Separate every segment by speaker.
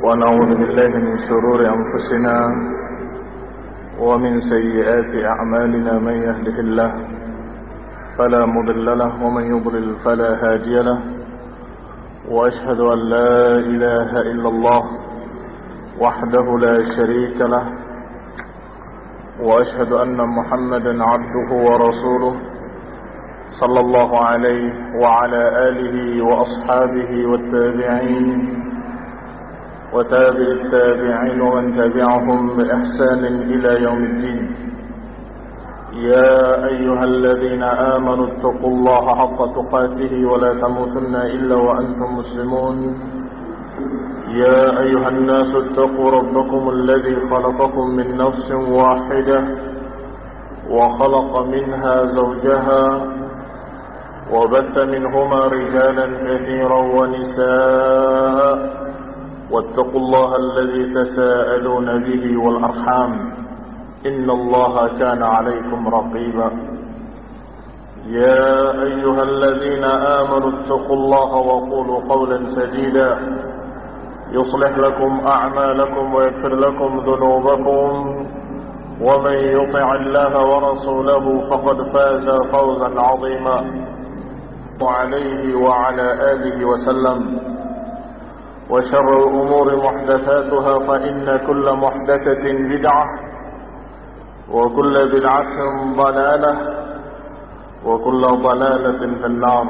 Speaker 1: ونعوذ بالله من شرور أنفسنا ومن سيئات أعمالنا. من يهده الله فلا مضل له ومن يضلل فلا هادي له، وأشهد أن لا إله إلا الله وحده لا شريك له، وأشهد أن محمدا عبده ورسوله صلى الله عليه وعلى آله وأصحابه والتابعين وتابع التابعين ومن تبعهم بإحسان إلى يوم الدين. يا أيها الذين آمنوا اتقوا الله حق تقاته ولا تموتن إلا وأنتم مسلمون. يا أيها الناس اتقوا ربكم الذي خلقكم من نفس واحدة وخلق منها زوجها وبث منهما رجالا كثيرا ونساء، واتقوا الله الذي تساءلون به والأرحام إن الله كان عليكم رقيبا. يا أيها الذين آمنوا اتقوا الله وقولوا قولا سديدا يصلح لكم أعمالكم ويغفر لكم ذنوبكم، ومن يطع الله ورسوله فقد فاز فوزا عظيما. عليه وعلى آله وسلم. وشر الأمور محدثاتها فإن كل محدثة بدعة وكل بدعة ضلالة وكل ضلالة في النار.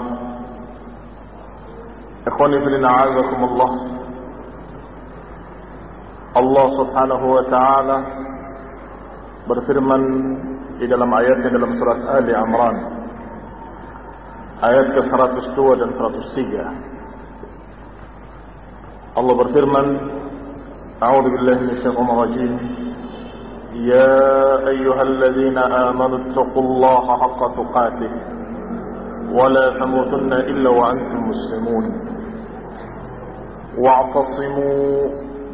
Speaker 1: إخواني في الدين أعزكم الله. Allah subhanahu wa ta'ala berfirman di dalam ayatnya dalam surat Ali Imran ayat ke-102 dan 103. Allah berfirman, A'udzu billahi minasyaitonir rajim. Ya ayyuhalladzina amanu taqullaha haqqa tuqatih wa la tamutunna illa wa antum muslimun. Wa'tasimu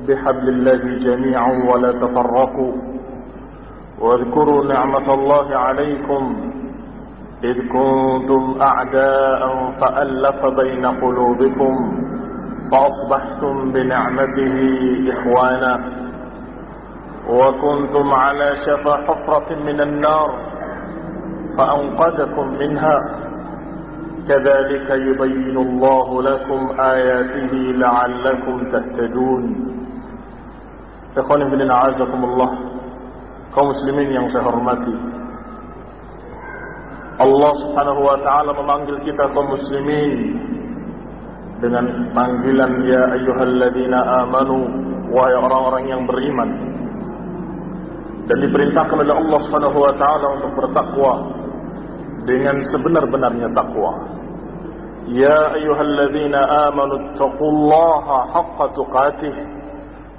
Speaker 1: bihablillahi jami'an wa la tafarraqu. Wadhkuru ni'matallahi 'alaykum إذ كنتم أعداء فألف بين قلوبكم فأصبحتم بنعمته إخوانا وكنتم على شفا حفرة من النار فأنقذكم منها كذلك يبين الله لكم آياته لعلكم تهتدون. إخواني في الدين أعزكم الله. kaum muslimin yang saya hormati, Allah subhanahu wa ta'ala memanggil kita kaum muslimin dengan panggilan ya ayyuhalladzina amanu, wahai orang-orang yang beriman, dan diperintahkan oleh Allah subhanahu wa ta'ala untuk bertakwa dengan sebenar-benarnya takwa. Ya ayyuhalladzina amanu taqullaha haqqa tuqatih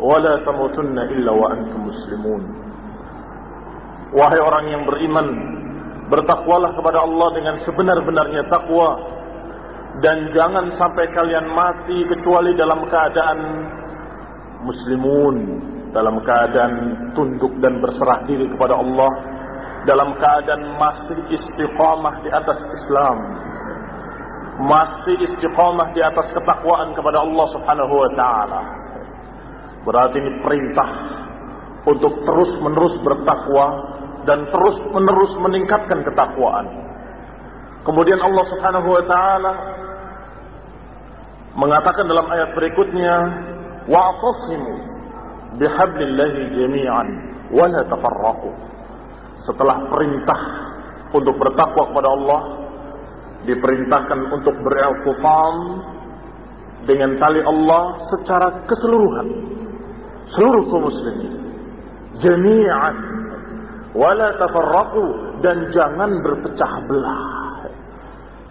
Speaker 1: wa la tamutunna illa wa antum muslimun. Wahai orang yang beriman, bertakwalah kepada Allah dengan sebenar-benarnya takwa, dan jangan sampai kalian mati kecuali dalam keadaan muslimun, dalam keadaan tunduk dan berserah diri kepada Allah, dalam keadaan masih istiqamah di atas Islam, masih istiqamah di atas ketakwaan kepada Allah subhanahu wa ta'ala. Berarti ini perintah untuk terus-menerus bertakwa dan terus-menerus meningkatkan ketakwaan. Kemudian Allah subhanahu wa ta'ala mengatakan dalam ayat berikutnya, wa'tasimu bihablillahi jami'an wa la tafarraqu. Setelah perintah untuk bertakwa kepada Allah, diperintahkan untuk beriltifam dengan tali Allah secara keseluruhan, seluruh kaum muslimin, jami'an wala tafarraqu, dan jangan berpecah belah.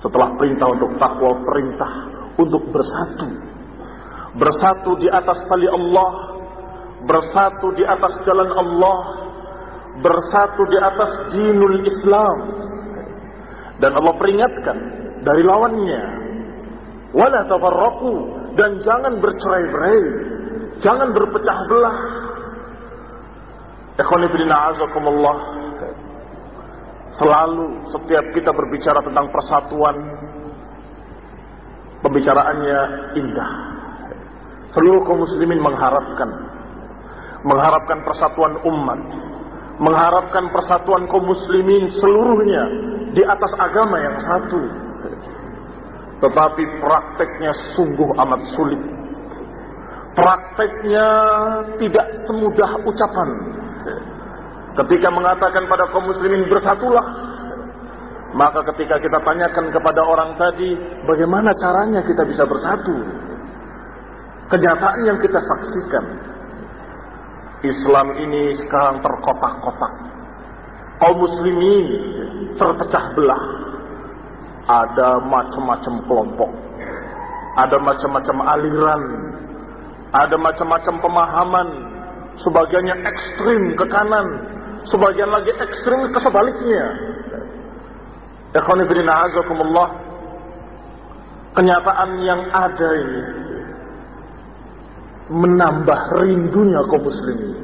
Speaker 1: Setelah perintah untuk takwa, perintah untuk bersatu, bersatu di atas tali Allah, bersatu di atas jalan Allah, bersatu di atas dinul Islam. Dan Allah peringatkan dari lawannya, wala tafarraqu, dan jangan bercerai-berai, jangan berpecah belah. Ikhwani fillah azakumullah. Selalu setiap kita berbicara tentang persatuan, pembicaraannya indah. Seluruh kaum muslimin mengharapkan persatuan umat, mengharapkan persatuan kaum muslimin seluruhnya di atas agama yang satu. Tetapi prakteknya sungguh amat sulit. Prakteknya tidak semudah ucapan. Ketika mengatakan pada kaum muslimin bersatulah, maka ketika kita tanyakan kepada orang tadi, bagaimana caranya kita bisa bersatu? Kenyataan yang kita saksikan, Islam ini sekarang terkotak-kotak. Kaum muslimin terpecah belah. Ada macam-macam kelompok, ada macam-macam aliran, ada macam-macam pemahaman. Sebagiannya ekstrim ke kanan, sebagian lagi ekstrim ke sebaliknya. Ikhwan fillah a'azakumullah, kenyataan yang ada ini menambah rindunya kaum muslimin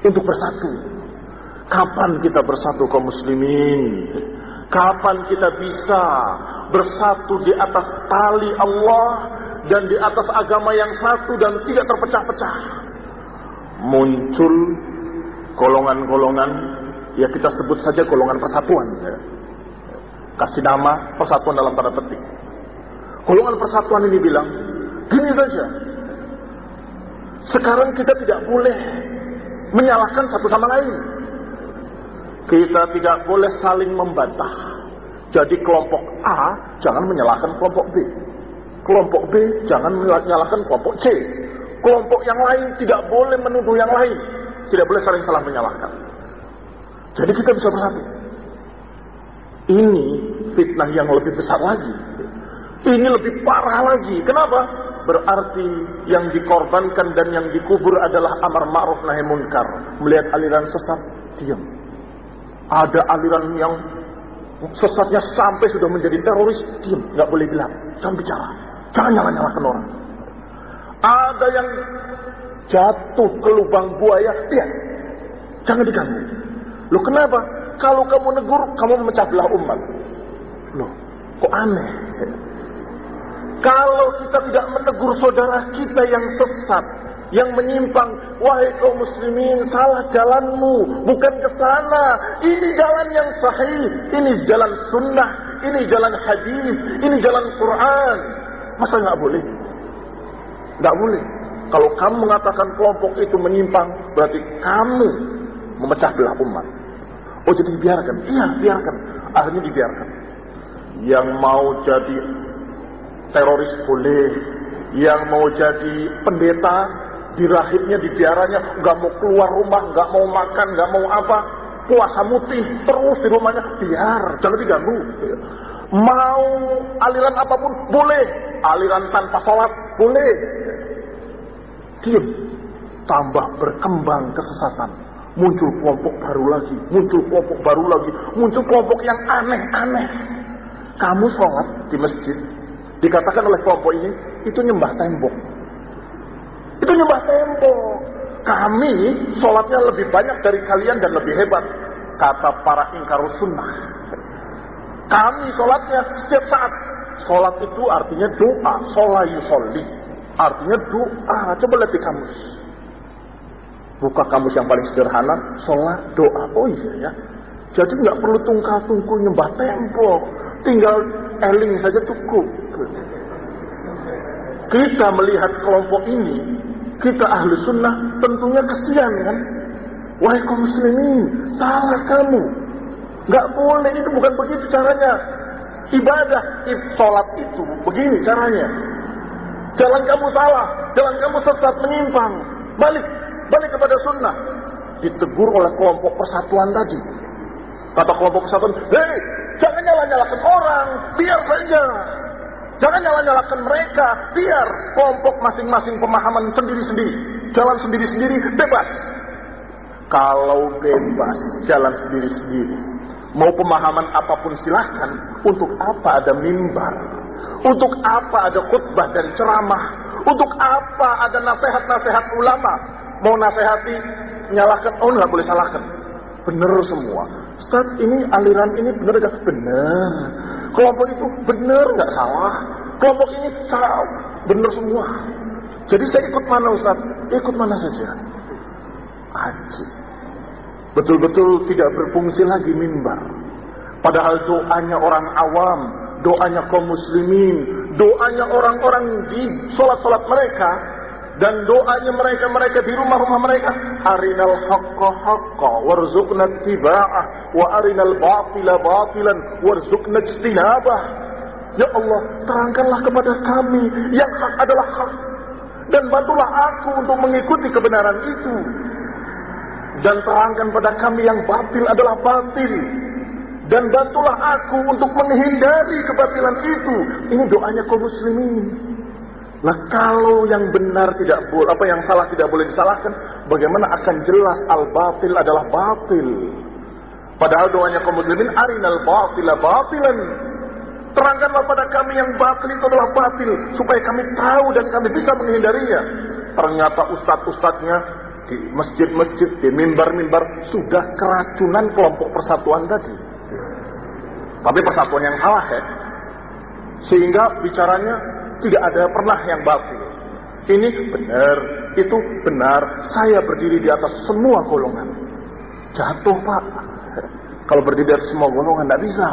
Speaker 1: untuk bersatu. Kapan kita bersatu kaum muslimin? Kapan kita bisa bersatu di atas tali Allah dan di atas agama yang satu dan tidak terpecah-pecah? Muncul golongan-golongan, ya kita sebut saja golongan persatuan, ya. Kasih nama persatuan dalam tanda petik. Golongan persatuan ini bilang, gini saja, sekarang kita tidak boleh menyalahkan satu sama lain. Kita tidak boleh saling membantah. Jadi kelompok A jangan menyalahkan kelompok B, kelompok B jangan menyalahkan kelompok C, kelompok yang lain tidak boleh menuduh yang lain, tidak boleh saling salah menyalahkan. Jadi kita bisa bersatu. Ini fitnah yang lebih besar lagi. Ini lebih parah lagi. Kenapa? Berarti yang dikorbankan dan yang dikubur adalah amar ma'ruf nahi munkar. Melihat aliran sesat, diam. Ada aliran yang sesatnya sampai sudah menjadi teroris, diam, nggak boleh bilang, jangan bicara, jangan nyala-nyalakan orang. Ada yang jatuh ke lubang buaya, diam, jangan diganggu. Loh kenapa? Kalau kamu negur, kamu memecah belah umat. Loh, kok aneh? Kalau kita tidak menegur saudara kita yang sesat, yang menyimpang, wahai kaum muslimin, salah jalanmu, bukan ke sana. Ini jalan yang sahih, ini jalan sunnah, ini jalan hadis, ini jalan Quran. Masa nggak boleh? Nggak boleh. Kalau kamu mengatakan kelompok itu menyimpang, berarti kamu memecah belah umat. Oh jadi dibiarkan? Iya biarkan. Akhirnya dibiarkan. Yang mau jadi teroris boleh, yang mau jadi pendeta di rahibnya, di biaranya, nggak mau keluar rumah, nggak mau makan, nggak mau apa, puasa mutih terus di rumahnya, biar, jangan diganggu. Mau aliran apapun boleh, aliran tanpa sholat boleh. Diam, tambah berkembang kesesatan, muncul kelompok baru lagi, muncul kelompok baru lagi, muncul kelompok yang aneh-aneh. Kamu sholat di masjid, dikatakan oleh kelompok ini, itu nyembah tembok. Itu nyembah tembok. Kami sholatnya lebih banyak dari kalian dan lebih hebat, kata para ingkarus sunnah. Kami sholatnya setiap saat. Sholat itu artinya doa. Sholat yusolli artinya doa. Coba lihat di kamus. Buka kamus yang paling sederhana, sholat doa. Oh iya ya. Jadi nggak perlu tungkal-tungkul nyembah tembok, tinggal eling saja cukup. Kita melihat kelompok ini, kita ahli sunnah tentunya kesian kan. Wahai kaum muslimin, salah kamu. Nggak boleh, itu bukan begitu caranya. Ibadah, sholat itu begini caranya. Jalan kamu salah, jalan kamu sesat, menyimpang. Balik kepada sunnah. Ditegur oleh kelompok persatuan tadi. Kata kelompok persatuan, hei, jangan nyala-nyalakan orang, biar saja. Jangan nyala-nyalakan mereka, biar kelompok masing-masing pemahaman sendiri-sendiri, jalan sendiri-sendiri, bebas. Kalau bebas, jalan sendiri-sendiri, mau pemahaman apapun silahkan. Untuk apa ada mimbar? Untuk apa ada khutbah dan ceramah? Untuk apa ada nasihat-nasihat ulama? Mau nasihati, nyalahkan, oh nggak boleh salahkan. Bener semua. Ustaz, ini aliran ini bener gak? Bener. Kelompok itu bener gak salah? Kelompok ini salah, bener semua. Jadi saya ikut mana Ustaz? Ikut mana saja. Ajib. Betul-betul tidak berfungsi lagi mimbar. Padahal doanya orang awam, doanya kaum muslimin, doanya orang-orang di sholat-sholat mereka, dan doanya mereka-mereka di rumah-rumah mereka, arinal haqqa haqqa warzuqna ittiba'ah wa arinal batila batilan warzuqna ijtinabah. Ya Allah, terangkanlah kepada kami yang hak adalah hak, dan bantulah aku untuk mengikuti kebenaran itu, dan terangkan pada kami yang batil adalah batil, dan bantulah aku untuk menghindari kebatilan itu. Ini doanya kaum muslimin. Nah, kalau yang benar tidak boleh, yang salah tidak boleh disalahkan, bagaimana akan jelas al-batil adalah batil? Padahal doanya kaum muslimin, arinal batila batilan. Terangkanlah pada kami yang batil itu adalah batil, supaya kami tahu dan kami bisa menghindarinya. Ternyata ustadz-ustadznya di masjid-masjid, di mimbar-mimbar sudah keracunan kelompok persatuan tadi. Tapi persatuan yang salah ya. Sehingga bicaranya tidak ada pernah yang batil. Ini benar, itu benar. Saya berdiri di atas semua golongan. Jatuh Pak. Kalau berdiri di atas semua golongan tidak bisa.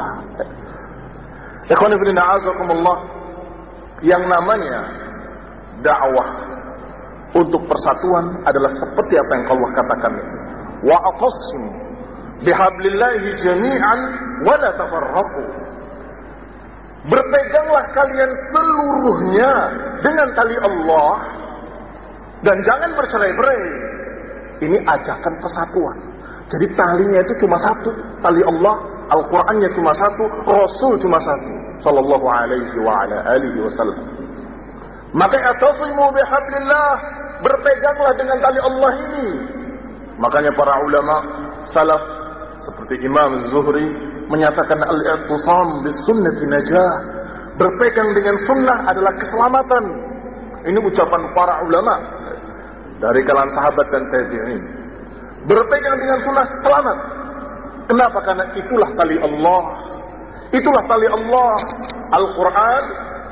Speaker 1: Ikhwan fillah a'azakumullah, yang namanya dakwah untuk persatuan adalah seperti apa yang Allah katakan. Wa aqassimu bihablillahi jami'an wa la tafarraqu. Berpeganglah kalian seluruhnya dengan tali Allah dan jangan bercerai-berai. Ini ajakan persatuan. Jadi talinya itu cuma satu, tali Allah, Al-Qur'annya cuma satu, Rasul cuma satu, sallallahu alaihi wa ala alihi wasallam. Maka atasimu bihablillah, berpeganglah dengan tali Allah ini. Makanya para ulama salaf seperti Imam Zuhri menyatakan al-i'tisam bis sunnati najah. Berpegang dengan sunnah adalah keselamatan. Ini ucapan para ulama dari kalangan sahabat dan tabi'in. Berpegang dengan sunnah selamat. Kenapa? Karena itulah tali Allah. Itulah tali Allah, Al-Quran,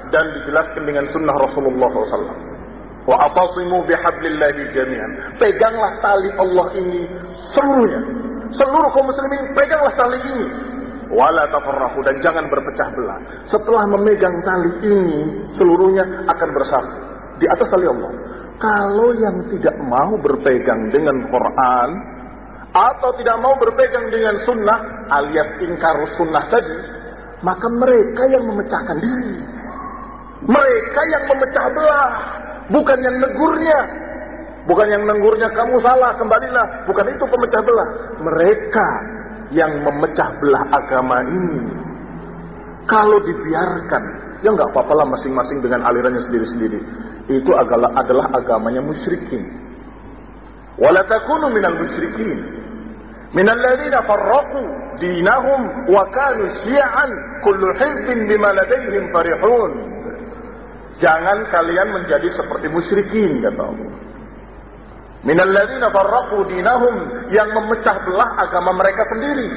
Speaker 1: dan dijelaskan dengan sunnah Rasulullah SAW. Wa atasimu bihablillahi jami'an. Peganglah tali Allah ini seluruhnya. Seluruh kaum muslimin peganglah tali ini. Wala tafarraqu, dan jangan berpecah belah. Setelah memegang tali ini, seluruhnya akan bersatu di atas tali Allah. Kalau yang tidak mau berpegang dengan Quran atau tidak mau berpegang dengan sunnah alias ingkar sunnah tadi, maka mereka yang memecahkan diri. Mereka yang memecah belah, bukan yang negurnya. Bukan yang negurnya kamu salah, kembalilah. Bukan itu pemecah belah. Mereka yang memecah belah agama ini. Kalau dibiarkan, ya nggak apa-apa lah, masing-masing dengan alirannya sendiri-sendiri. Itu adalah agamanya musyrikin. Wala takunu minal musyrikin, minal ladzina farraqu dinahum wa kanu syi'an kullu hizbin bima ladaihim farihun. Jangan kalian menjadi seperti musyrikin, kata Allah. Minal ladzina farraqu dinahum, yang memecah belah agama mereka sendiri.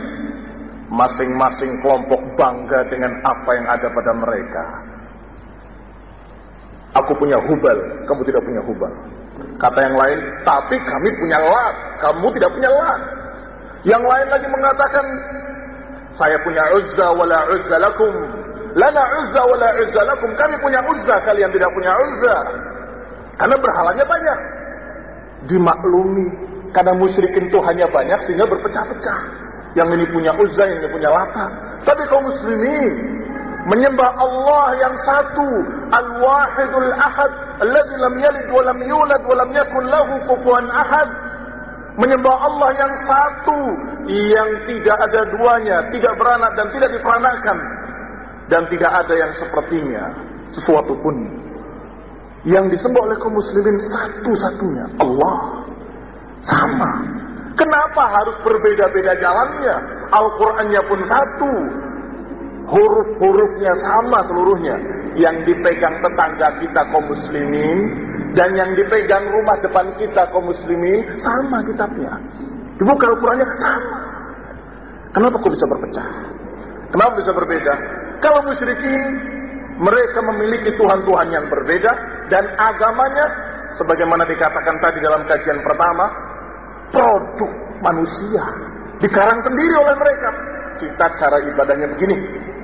Speaker 1: Masing-masing kelompok bangga dengan apa yang ada pada mereka. Aku punya Hubal, kamu tidak punya Hubal. Kata yang lain, tapi kami punya Lat, kamu tidak punya Lat. Yang lain lagi mengatakan, saya punya Uzza wala Uzza lakum, lana Uzza wala Uzza lakum. Kami punya Uzza, kalian tidak punya Uzza. Karena berhalanya banyak. Dimaklumi, karena musyrikin itu hanya banyak sehingga berpecah-pecah. Yang ini punya Uzza, yang ini punya Lata. Tapi kaum muslimin menyembah Allah yang satu, Al-Wahidul Ahad, alladzi lam yalid wa lam yulad wa lam yakul lahu kufuwan ahad. Menyembah Allah yang satu, yang tidak ada duanya, tidak beranak dan tidak diperanakan, dan tidak ada yang sepertinya sesuatu pun. Yang disembah oleh kaum muslimin satu-satunya Allah. Sama. Kenapa harus berbeda-beda jalannya? Al-Qur'annya pun satu, huruf-hurufnya sama seluruhnya. Yang dipegang tetangga kita kaum muslimin dan yang dipegang rumah depan kita kaum muslimin sama kitabnya. Dibuka Al-Qur'annya sama. Kenapa kok bisa berpecah? Kenapa bisa berbeda? Kalau musyrikin, mereka memiliki Tuhan-Tuhan yang berbeda dan agamanya sebagaimana dikatakan tadi dalam kajian pertama, produk manusia dikarang sendiri oleh mereka. Kita cara ibadahnya begini,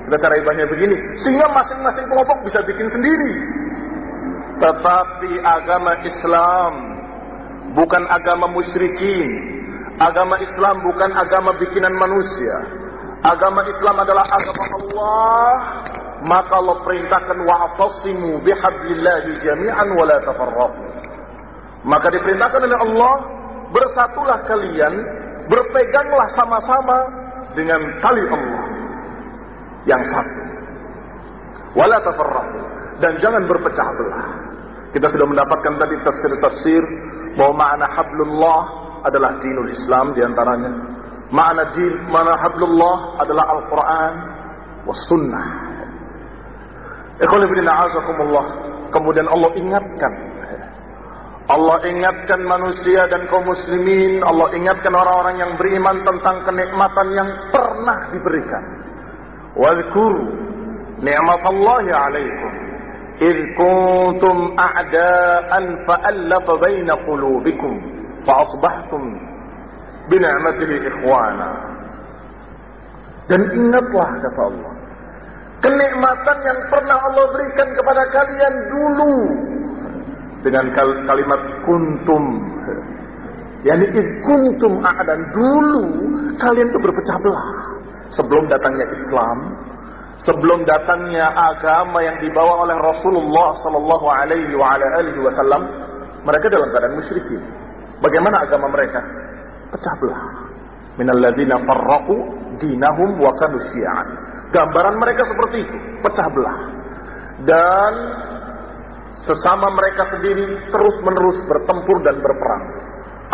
Speaker 1: kita cara ibadahnya begini, sehingga masing-masing kelompok bisa bikin sendiri. Tetapi agama Islam bukan agama musyrikin. Agama Islam bukan agama bikinan manusia. Agama Islam adalah agama Allah. Maka Allah perintahkan wa'tasimu bihablillahi jami'an wa la tafarraqu. Maka diperintahkan oleh Allah, bersatulah kalian, berpeganglah sama-sama dengan tali Allah yang satu. Wa la tafarraqu, dan jangan berpecah belah. Kita sudah mendapatkan tadi tafsir-tafsir bahwa makna hablullah adalah dinul Islam diantaranya. Makna hablullah adalah Al-Quran was sunnah. Kemudian Allah ingatkan manusia dan kaum muslimin. Allah ingatkan orang-orang yang beriman tentang kenikmatan yang pernah diberikan. Wadhkuru ni'matallahi alaikum idh kuntum a'da'an fa'allafa baina qulubikum fa'asbahtum bini'matihi ikhwana. Dan ingatlah, kata Allah, kenikmatan yang pernah Allah berikan kepada kalian dulu. Dengan kalimat kuntum, yakni idh kuntum a'dan, dulu kalian itu berpecah belah. Sebelum datangnya Islam, sebelum datangnya agama yang dibawa oleh Rasulullah sallallahu alaihi wasallam, mereka dalam keadaan musyrikin. Bagaimana agama mereka? Pecah belah. Minal ladzina farraqu dinahum wa kanu syi'an. Gambaran mereka seperti itu, pecah belah. Dan sesama mereka sendiri terus-menerus bertempur dan berperang.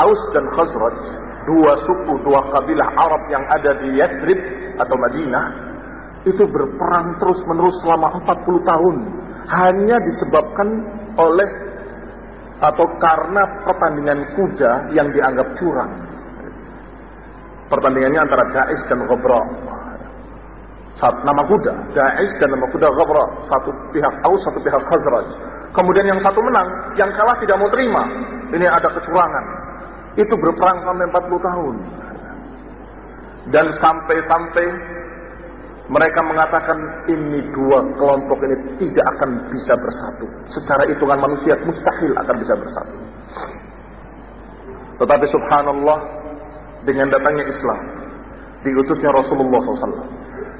Speaker 1: Aus dan Khazraj, dua suku, dua kabilah Arab yang ada di Yathrib atau Madinah, itu berperang terus-menerus selama 40 tahun. Hanya disebabkan oleh atau karena pertandingan kuda yang dianggap curang. Pertandingannya antara Da'is dan Ghabra. Nama kuda Da'is dan nama kuda Ghabra. Satu pihak Aus, satu pihak Khazraj. Kemudian yang satu menang, yang kalah tidak mau terima. Ini ada kecurangan. Itu berperang sampai 40 tahun. Dan sampai-sampai mereka mengatakan ini dua kelompok ini tidak akan bisa bersatu. Secara hitungan manusia mustahil akan bisa bersatu. Tetapi subhanallah, dengan datangnya Islam, diutusnya Rasulullah SAW.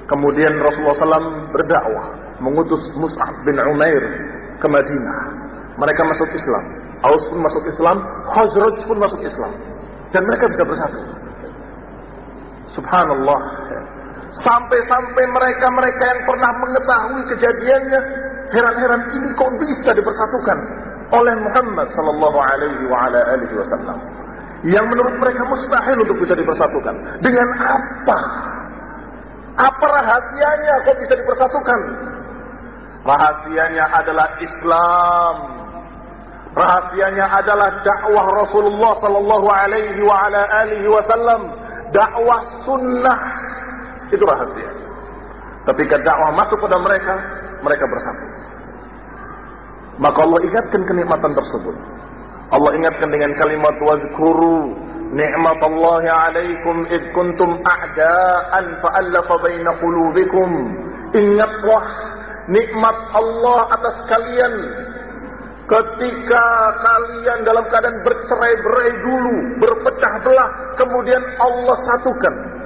Speaker 1: Kemudian Rasulullah SAW berdakwah, mengutus Mus'ab bin Umair ke Madinah. Mereka masuk Islam. Aus pun masuk Islam, Khazraj pun masuk Islam. Dan mereka bisa bersatu. Subhanallah. Sampai-sampai mereka yang pernah mengetahui kejadiannya heran-heran, ini kok bisa dipersatukan oleh Muhammad sallallahu alaihi wasallam, yang menurut mereka mustahil untuk bisa dipersatukan. Dengan apa? Apa rahasianya kok bisa dipersatukan? Rahasianya adalah Islam. Rahasianya adalah dakwah Rasulullah sallallahu alaihi wasallam, dakwah sunnah. Itu rahasia. Ketika dakwah masuk pada mereka, mereka bersatu. Maka Allah ingatkan kenikmatan tersebut. Allah ingatkan dengan kalimat wazkuru ni'matallahi 'alaikum id kuntum a'da'an fa'alafa baina qulubikum. Ingatlah nikmat Allah atas kalian ketika kalian dalam keadaan bercerai-berai dulu, berpecah belah, kemudian Allah satukan.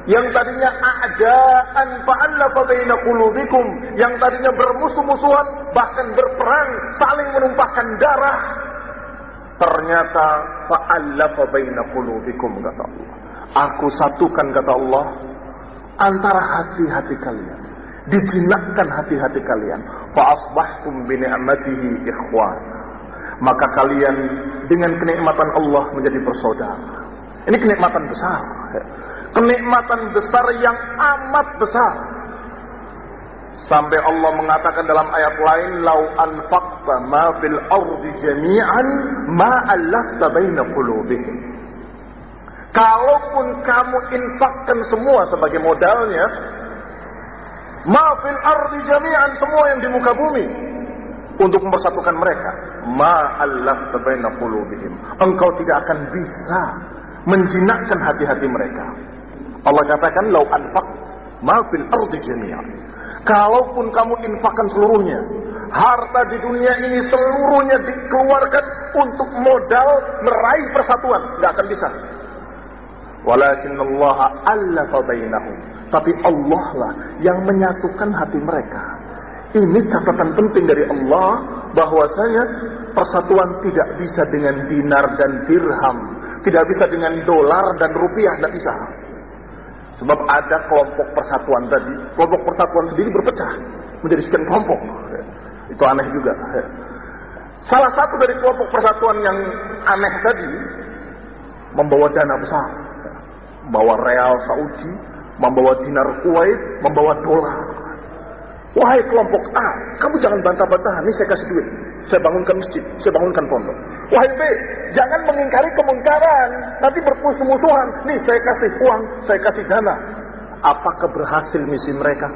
Speaker 1: Yang tadinya a'da'an fa'alafa baina qulubikum, yang tadinya bermusuh-musuhan, bahkan berperang, saling menumpahkan darah, ternyata fa'alafa baina qulubikum, kata Allah. Aku satukan, kata Allah, antara hati-hati kalian, dijinakkan hati-hati kalian. Fa'asbahtum bi ni'matihi ikhwan. Maka kalian dengan kenikmatan Allah menjadi bersaudara. Ini kenikmatan besar. Kenikmatan besar yang amat besar. Sampai Allah mengatakan dalam ayat lain, "Lau anfaqta ma fil ardi jami'an ma allafta baina qulubihim." Kalaupun kamu infakkan semua sebagai modalnya, ma fil ardi jami'an, semua yang di muka bumi, untuk mempersatukan mereka. Ma'allafta baina qulubihim. Engkau tidak akan bisa menjinakkan hati-hati mereka. Allah katakan, lau anfaqt ma fil ardi jami'an. Kalaupun kamu infakkan seluruhnya, harta di dunia ini seluruhnya dikeluarkan untuk modal meraih persatuan, nggak akan bisa. Walakin Allah allafa bainahum. Tapi Allah lah yang menyatukan hati mereka. Ini catatan penting dari Allah, bahwasanya persatuan tidak bisa dengan dinar dan dirham, tidak bisa dengan dolar dan rupiah, tidak bisa. Sebab ada kelompok persatuan tadi, kelompok persatuan sendiri berpecah menjadi sekian kelompok. Itu aneh juga. Salah satu dari kelompok persatuan yang aneh tadi membawa dana besar, membawa real Saudi, membawa dinar Kuwait, membawa dolar. Wahai kelompok A, kamu jangan bantah-bantahan, ini saya kasih duit, saya bangunkan masjid, saya bangunkan pondok. Wahai B, jangan mengingkari kemungkaran, nanti bermusuh-musuhan. Nih saya kasih uang, saya kasih dana. Apakah berhasil misi mereka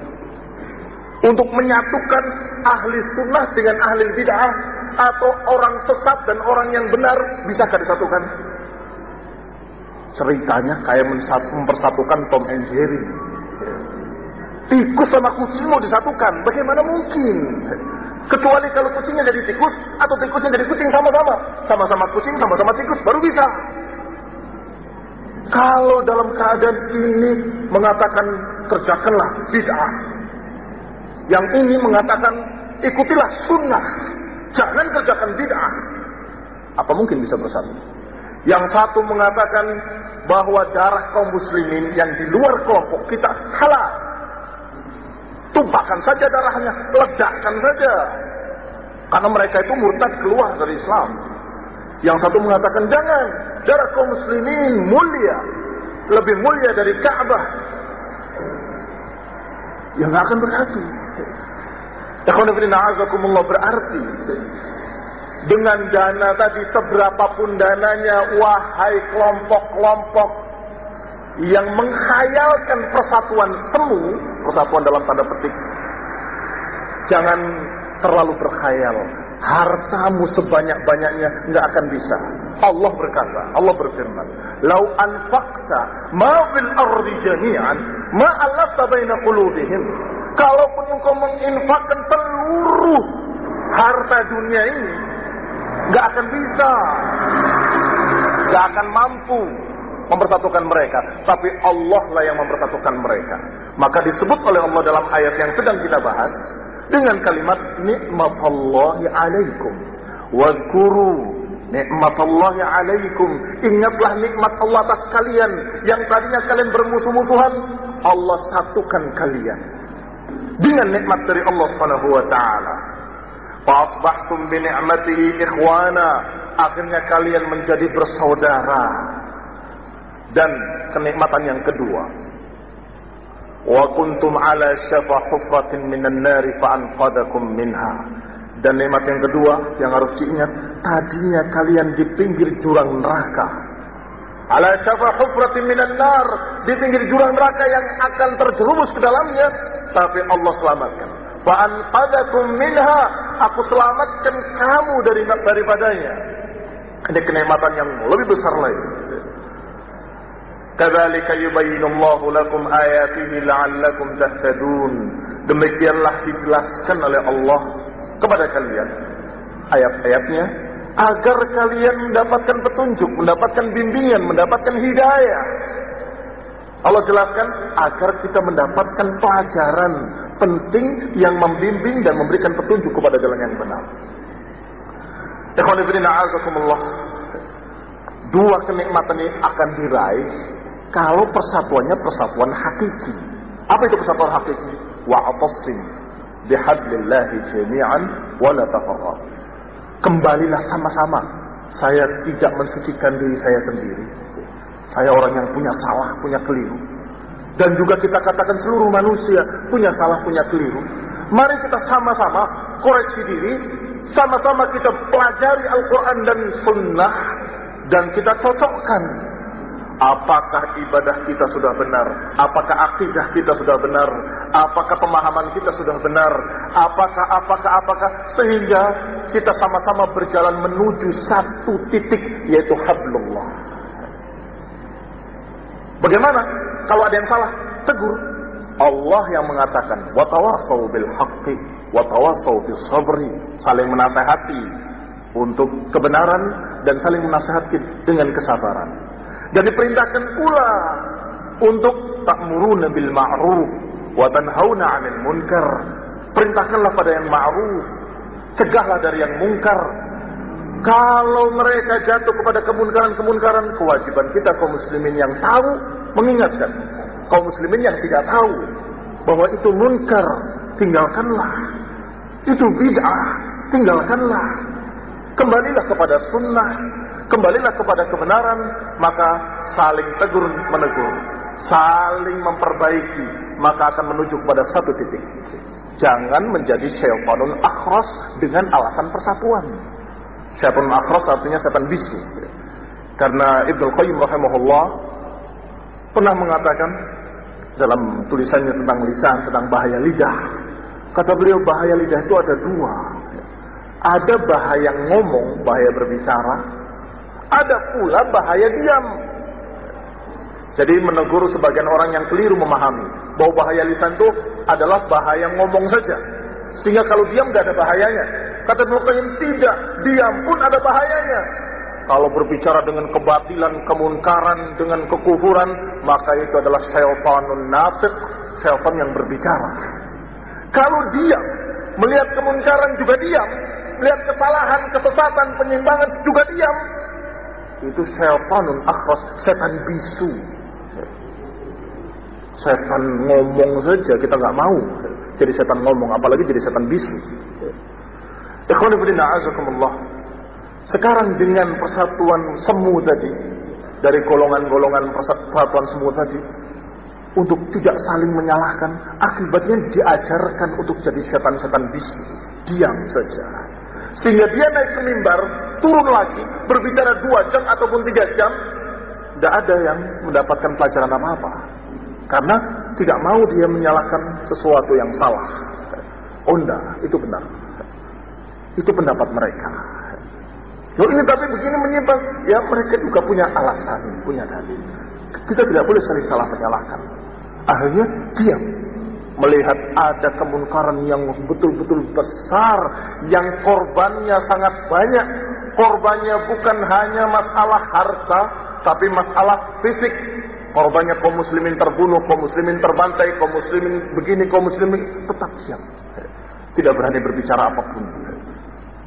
Speaker 1: untuk menyatukan ahli sunnah dengan ahli bid'ah, atau orang sesat dan orang yang benar bisakah disatukan? Ceritanya kayak mempersatukan Tom and Jerry. Tikus sama kucing mau disatukan, bagaimana mungkin? Kecuali kalau kucingnya jadi tikus, atau tikusnya jadi kucing sama-sama. Sama-sama kucing, sama-sama tikus, baru bisa. Kalau dalam keadaan ini mengatakan kerjakanlah bid'ah, yang ini mengatakan ikutilah sunnah, jangan kerjakan bid'ah, apa mungkin bisa bersatu? Yang satu mengatakan bahwa darah kaum muslimin yang di luar kelompok kita halal, tumpahkan saja darahnya, ledakkan saja, karena mereka itu murtad keluar dari Islam. Yang satu mengatakan jangan, darah kaum muslimin mulia, lebih mulia dari Ka'bah. Yang nggak akan bersatu. Berarti dengan dana tadi, seberapapun dananya, wahai kelompok-kelompok yang menghayalkan persatuan semu, persatuan dalam tanda petik, jangan terlalu berkhayal. Hartamu sebanyak-banyaknya nggak akan bisa. Allah berkata, Allah berfirman, "Lau anfaqta ma fil ardi jami'an ma allafta baina qulubihim." Kalaupun engkau menginfakkan seluruh harta dunia ini, nggak akan bisa, nggak akan mampu mempersatukan mereka. Tapi Allah lah yang mempersatukan mereka. Maka disebut oleh Allah dalam ayat yang sedang kita bahas dengan kalimat nikmatallahi alaikum wadhkuru nikmatallahi alaikum. Ingatlah nikmat Allah atas kalian yang tadinya kalian bermusuh-musuhan, Allah satukan kalian dengan nikmat dari Allah Subhanahu wa taala. Fa asbahtum bi ni'matihi ikhwana, akhirnya kalian menjadi bersaudara. Dan kenikmatan yang kedua, wa kuntum ala syafa hufratin minan nari fa anqadakum minha. Dan nikmat yang kedua yang harus diingat, tadinya kalian di pinggir jurang neraka. Ala syafa hufratin minan nar, di pinggir jurang neraka yang akan terjerumus ke dalamnya, tapi Allah selamatkan. Fa anqadakum minha, aku selamatkan kamu daripadanya. Ini kenikmatan yang lebih besar lagi. Kadzalika yubayyinullahu lakum ayatihi la'allakum tahtadun. Demikianlah dijelaskan oleh Allah kepada kalian ayat-ayatnya agar kalian mendapatkan petunjuk, mendapatkan bimbingan, mendapatkan hidayah. Allah jelaskan agar kita mendapatkan pelajaran penting yang membimbing dan memberikan petunjuk kepada jalan yang benar. Ikhwan fillah a'azakumullah. Dua kenikmatan ini akan diraih kalau persatuannya persatuan hakiki. Apa itu persatuan hakiki? Wa'tasim bihablillahi jami'an wa la tafarraq. Kembalilah sama-sama. Saya tidak mensucikan diri saya sendiri. Saya orang yang punya salah, punya keliru. Dan juga kita katakan seluruh manusia punya salah, punya keliru. Mari kita sama-sama koreksi diri, sama-sama kita pelajari Al-Quran dan Sunnah, dan kita cocokkan Apakah ibadah kita sudah benar? Apakah akidah kita sudah benar? Apakah pemahaman kita sudah benar? Apakah sehingga kita sama-sama berjalan menuju satu titik, yaitu hablullah. Bagaimana kalau ada yang salah? Tegur. Allah yang mengatakan wa tawassaw bil haqqi wa tawassaw bis sabri, saling menasihati untuk kebenaran dan saling menasihati dengan kesabaran. Dan diperintahkan pula untuk ta'muruna bil ma'ruf wa tanhauna 'anil munkar. Perintahkanlah pada yang ma'ruf, cegahlah dari yang munkar. Kalau mereka jatuh kepada kemunkaran-kemunkaran, kewajiban kita kaum muslimin yang tahu mengingatkan kaum muslimin yang tidak tahu bahwa itu munkar, tinggalkanlah. Itu bid'ah, tinggalkanlah. Kembalilah kepada sunnah, kembalilah kepada kebenaran, maka saling tegur menegur, saling memperbaiki, maka akan menuju kepada satu titik. Jangan menjadi syaitanun akhras dengan alasan persatuan. Syaitanun akhras artinya setan bisu. Karena Ibnu Qayyim rahimahullah pernah mengatakan dalam tulisannya tentang lisan, tentang bahaya lidah. Kata beliau, bahaya lidah itu ada dua. Ada bahaya ngomong, bahaya berbicara. Ada pula bahaya diam. Jadi menegur sebagian orang yang keliru memahami bahwa bahaya lisan itu adalah bahaya ngomong saja, sehingga kalau diam gak ada bahayanya. Kata Ibnu Qayyim, tidak, diam pun ada bahayanya. Kalau berbicara dengan kebatilan, kemunkaran, dengan kekufuran, maka itu adalah syaitanun nafiq, syaitan yang berbicara. Kalau diam, melihat kemunkaran juga diam, melihat kesalahan, kesesatan, penyimpangan juga diam, itu syaitanun akhras, setan bisu. Setan ngomong saja kita nggak mau jadi setan ngomong, apalagi jadi setan bisu. Ikhwani fillah, a'azakumullah. Sekarang dengan persatuan semu tadi, dari golongan-golongan persatuan semu tadi, untuk tidak saling menyalahkan, akibatnya diajarkan untuk jadi setan-setan bisu, diam saja. Sehingga dia naik ke mimbar, turun lagi, berbicara 2 jam ataupun 3 jam, tidak ada yang mendapatkan pelajaran apa-apa. Karena tidak mau dia menyalahkan sesuatu yang salah. Oh enggak, itu benar. Itu pendapat mereka. Loh ini tapi begini menyimpang. Ya mereka juga punya alasan, punya dalil. Kita tidak boleh saling salah menyalahkan. Akhirnya diam. Melihat ada kemunkaran yang betul-betul besar, yang korbannya sangat banyak. Korbannya bukan hanya masalah harta, tapi masalah fisik. Korbannya kaum muslimin terbunuh, kaum muslimin terbantai, kaum muslimin begini, kaum muslimin tetap diam. Tidak berani berbicara apapun.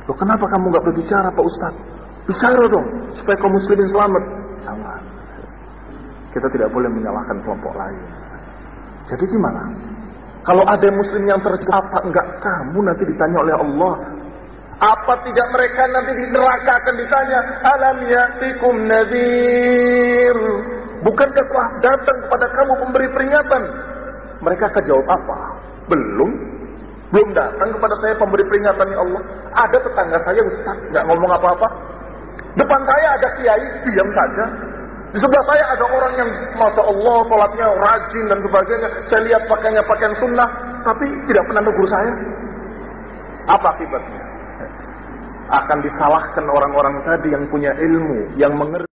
Speaker 1: Loh kenapa kamu gak berbicara Pak Ustaz? Bicara dong, supaya kaum muslimin selamat. Jangan. Kita tidak boleh menyalahkan kelompok lain. Jadi gimana? Kalau ada muslim yang terjatuh, apa enggak kamu nanti ditanya oleh Allah? Apa tidak mereka nanti di neraka akan ditanya, alam ya'tikum nadhir? Bukankah telah datang kepada kamu pemberi peringatan? Mereka akan jawab apa? Belum datang kepada saya pemberi peringatan ya Allah. Ada tetangga saya Ustaz, nggak ngomong apa-apa. Depan saya ada kiai, diam saja. Di sebelah saya ada orang yang Masya Allah sholatnya rajin dan sebagainya. Saya lihat pakaiannya pakaian sunnah, tapi tidak pernah negur saya. Apa akibatnya? Akan disalahkan orang-orang tadi yang punya ilmu, yang mengerti.